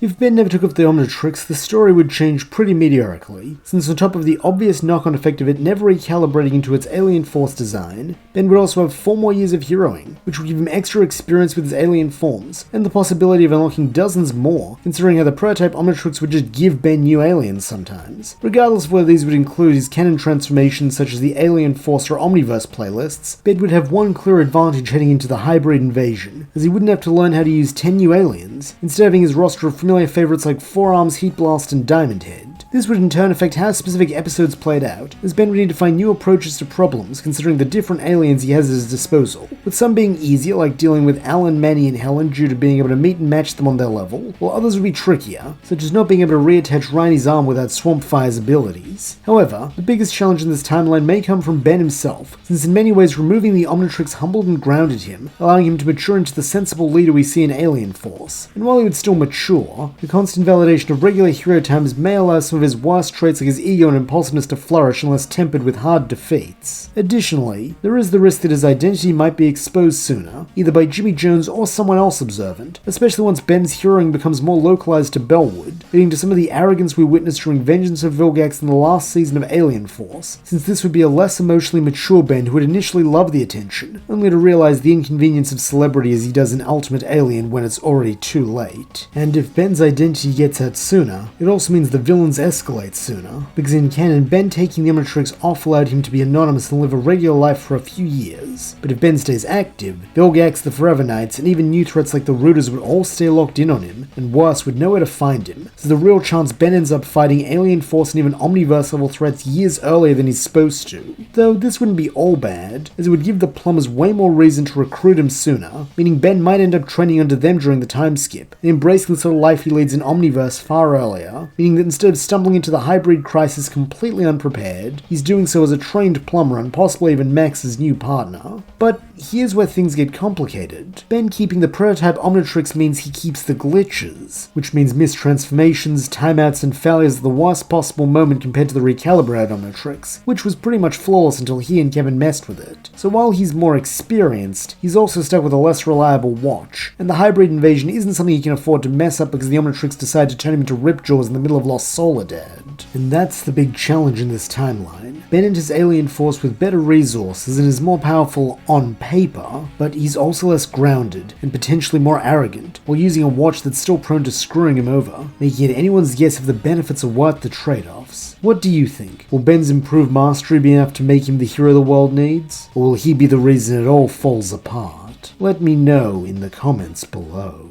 If Ben never took up the Omnitrix, the story would change pretty meteorically, since on top of the obvious knock-on effect of it never recalibrating into its alien force design, Ben would also have 4 more years of heroing, which would give him extra experience with his alien forms, and the possibility of unlocking dozens more, considering how the prototype Omnitrix would just give Ben new aliens sometimes. Regardless of whether these would include his canon transformations such as the Alien Force or Omniverse playlists, Ben would have one clear advantage heading into the hybrid invasion, as he wouldn't have to learn how to use 10 new aliens, instead of having his roster of familiar favorites like Forearms, Heat Blast, and Diamond Head. This would in turn affect how specific episodes played out, as Ben would need to find new approaches to problems considering the different aliens he has at his disposal, with some being easier like dealing with Alan, Manny, and Helen due to being able to meet and match them on their level, while others would be trickier, such as not being able to reattach Rainy's arm without Swampfire's abilities. However, the biggest challenge in this timeline may come from Ben himself, since in many ways removing the Omnitrix humbled and grounded him, allowing him to mature into the sensible leader we see in Alien Force. And while he would still mature, the constant validation of regular hero times may allow some of his worst traits like his ego and impulsiveness to flourish unless tempered with hard defeats. Additionally, there is the risk that his identity might be exposed sooner, either by Jimmy Jones or someone else observant, especially once Ben's heroing becomes more localized to Bellwood, leading to some of the arrogance we witnessed during Vengeance of Vilgax in the last season of Alien Force, since this would be a less emotionally mature Ben who would initially love the attention, only to realize the inconvenience of celebrity as he does in Ultimate Alien when it's already too late. And if Ben's identity gets out sooner, it also means the villains escalate sooner, because in canon, Ben taking the Omnitrix off allowed him to be anonymous and live a regular life for a few years. But if Ben stays active, Vilgax, the Forever Knights, and even new threats like the Rooters would all stay locked in on him, and worse, would know where to find him, so the real chance Ben ends up fighting Alien Force and even Omniverse level threats years earlier than he's supposed to. Though this wouldn't be all bad, as it would give the plumbers way more reason to recruit him sooner, meaning Ben might end up training under them during the time skip, and embracing the sort of life he leads in Omniverse far earlier, meaning that instead of stumbling into the hybrid crisis completely unprepared, he's doing so as a trained plumber and possibly even Max's new partner. But here's where things get complicated. Ben keeping the prototype Omnitrix means he keeps the glitches, which means mistransformations, timeouts, and failures at the worst possible moment compared to the recalibrated Omnitrix, which was pretty much flawless until he and Kevin messed with it. So while he's more experienced, he's also stuck with a less reliable watch, and the hybrid invasion isn't something he can afford to mess up because the Omnitrix decided to turn him into Ripjaws in the middle of Lost Soledad. And that's the big challenge in this timeline. Ben enters Alien Force with better resources and is more powerful on paper, but he's also less grounded and potentially more arrogant, while using a watch that's still prone to screwing him over, making it anyone's guess if the benefits are worth the trade-offs. What do you think? Will Ben's improved mastery be enough to make him the hero the world needs? Or will he be the reason it all falls apart? Let me know in the comments below.